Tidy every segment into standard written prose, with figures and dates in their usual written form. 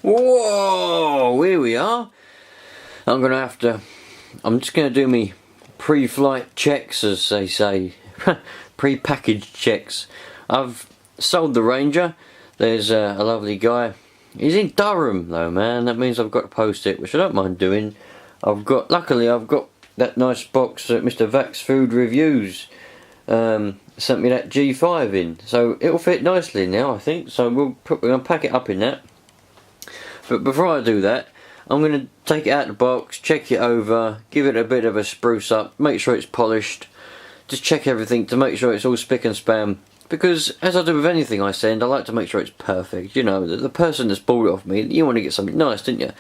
Whoa, here we are. I'm just gonna do me pre-flight checks, as they say. Pre-packaged checks. I've sold the Ranger. There's a lovely guy. He's in Durham though, man. That means I've got to post it, which I don't mind doing. Luckily I've got that nice box that Mr. Vax Food Reviews sent me that G5 in, so it'll fit nicely now, I think. So we're gonna pack it up in that. But before I do that, I'm going to take it out of the box, check it over, give it a bit of a spruce up, make sure it's polished, just check everything to make sure it's all spick and span. Because as I do with anything I send, I like to make sure it's perfect. You know, the person that's bought it off me, you want to get something nice, don't you?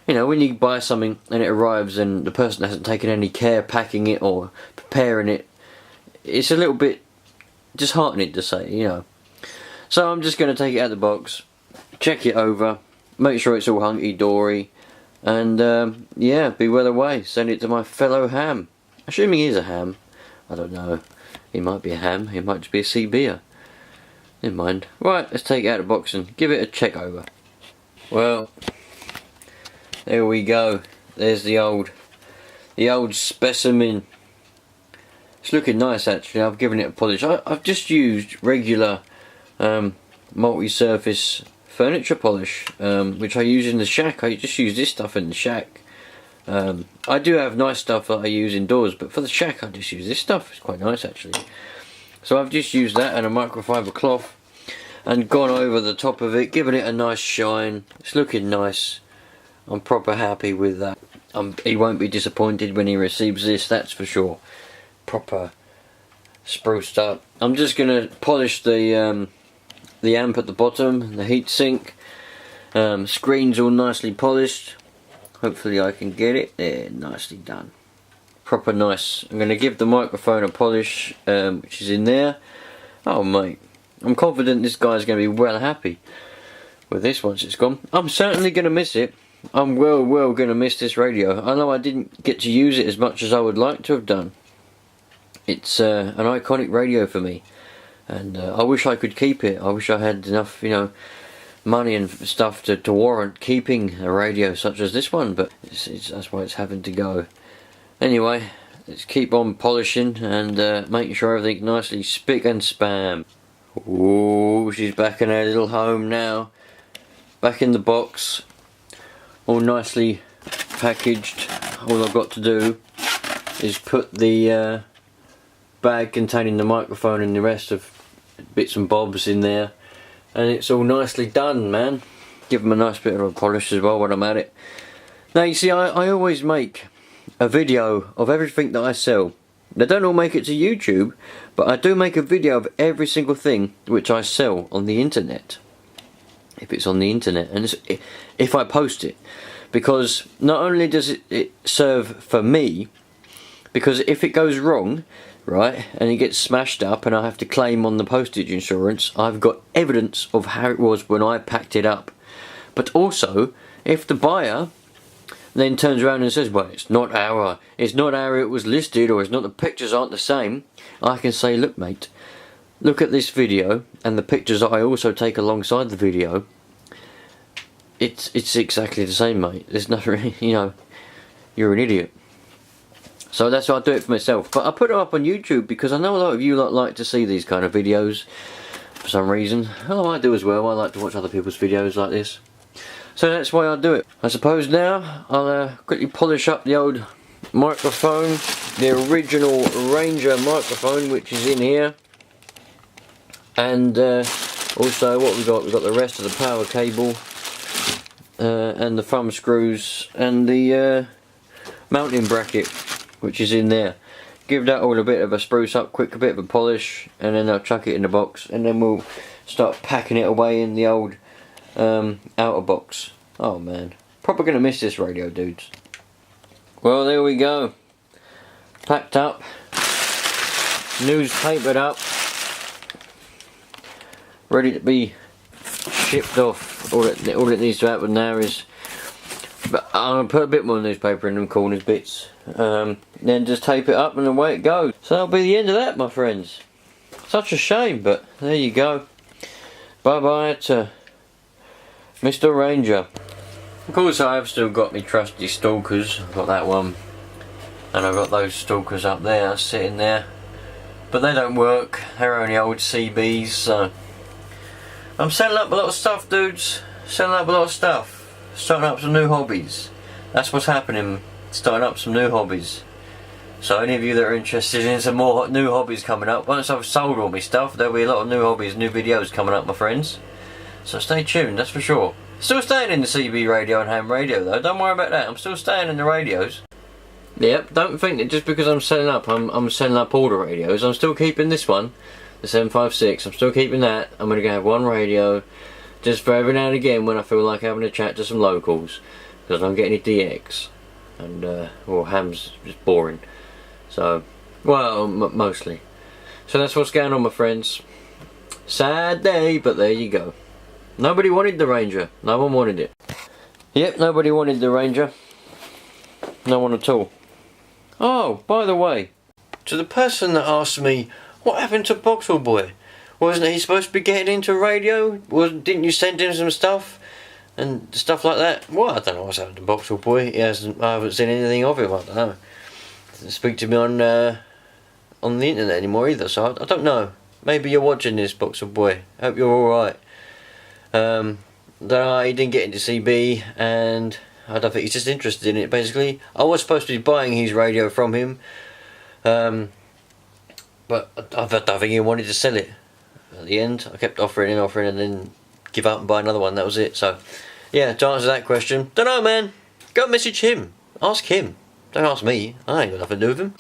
You know, when you buy something and it arrives and the person hasn't taken any care packing it or preparing it, it's a little bit disheartening to say, you know. So I'm just going to take it out of the box, check it over, make sure it's all hunky-dory, and yeah, be well away. Send it to my fellow ham. Assuming he is a ham. I don't know. He might be a ham, he might just be a CBer. Never mind. Right, let's take it out of the box and give it a check over. Well, there we go. There's the old specimen. It's looking nice actually. I've given it a polish. I've just used regular multi-surface furniture polish, which I use in the shack. I just use this stuff in the shack. I do have nice stuff that I use indoors, but for the shack I just use this stuff. It's quite nice actually. So I've just used that and a microfiber cloth and gone over the top of it, giving it a nice shine. It's looking nice. I'm proper happy with that. He won't be disappointed when he receives this, that's for sure. Proper spruced up. I'm just going to polish the amp at the bottom, the heatsink. Screen's all nicely polished. Hopefully I can get it there, nicely done. Proper nice. I'm going to give the microphone a polish, which is in there. Oh mate, I'm confident this guy's going to be well happy with this once it's gone. I'm certainly going to miss it. I'm well going to miss this radio. I know I didn't get to use it as much as I would like to have done. It's an iconic radio for me. And I wish I could keep it. I wish I had enough, you know, money and stuff to warrant keeping a radio such as this one, but that's why it's having to go. Anyway, let's keep on polishing and making sure everything's nicely spick and span. Ooh, she's back in her little home now. Back in the box. All nicely packaged. All I've got to do is put the bag containing the microphone and the rest of bits and bobs in there, and it's all nicely done, man. Give them a nice bit of a polish as well when I'm at it. Now you see, I always make a video of everything that I sell. I don't all make it to YouTube, but I do make a video of every single thing which I sell on the internet, if it's on the internet, and if I post it, because not only does it serve for me, because if it goes wrong, right, and it gets smashed up and I have to claim on the postage insurance, I've got evidence of how it was when I packed it up. But also, if the buyer then turns around and says, well, it's not how it was listed, or it's not, the pictures aren't the same, I can say, look mate, look at this video and the pictures that I also take alongside the video. It's exactly the same, mate. There's nothing, you know, you're an idiot. So that's why I do it for myself. But I put it up on YouTube because I know a lot of you like to see these kind of videos for some reason. Well, I do as well. I like to watch other people's videos like this. So that's why I do it. I suppose now I'll quickly polish up the old microphone. The original Ranger microphone, which is in here. And also what we've got the rest of the power cable. And the thumb screws. And the mounting bracket, which is in there. Give that all a bit of a spruce up, quick bit of a polish, and then I'll chuck it in the box, and then we'll start packing it away in the old outer box. Oh man, probably gonna miss this radio, dudes. Well, there we go. Packed up, newspapered up, ready to be shipped off. All it needs to happen now is, but I'm going to put a bit more newspaper in them corners bits, then just tape it up and away it goes. So that'll be the end of that, my friends. Such a shame, but there you go. Bye bye to Mr. Ranger. Of course I have still got my trusty stalkers. I've got that one. And I've got those stalkers up there, sitting there. But they don't work. They're only old CBs, so... I'm selling up a lot of stuff, dudes. Selling up a lot of stuff. Starting up some new hobbies. That's what's happening. Starting up some new hobbies. So any of you that are interested in some more new hobbies coming up, once I've sold all my stuff, there'll be a lot of new hobbies, new videos coming up, my friends. So stay tuned, that's for sure. Still staying in the CB radio and ham radio though, don't worry about that, I'm still staying in the radios. Yep, don't think that just because I'm selling up, I'm selling up all the radios. I'm still keeping this one, the 756, I'm still keeping that. I'm going to have one radio, just for every now and again when I feel like having a chat to some locals. Because I don't get any DX, and, well, ham's just boring. So, well, mostly. So that's what's going on, my friends. Sad day, but there you go. Nobody wanted the Ranger. No one wanted it. Yep, nobody wanted the Ranger. No one at all. Oh, by the way, to the person that asked me, what happened to Boxall Boy? Wasn't he supposed to be getting into radio? Didn't you send him some stuff? And stuff like that? Well, I don't know what's happened to Boxall Boy. I haven't seen anything of him, I don't know. Doesn't speak to me on the internet anymore either, so I don't know. Maybe you're watching this, Boxall Boy. Hope you're alright. He didn't get into CB, and I don't think he's just interested in it, basically. I was supposed to be buying his radio from him, but I don't think he wanted to sell it. At the end, I kept offering and then give up and buy another one, that was it. So, yeah, to answer that question, don't know, man. Go message him. Ask him. Don't ask me. I ain't got nothing to do with him.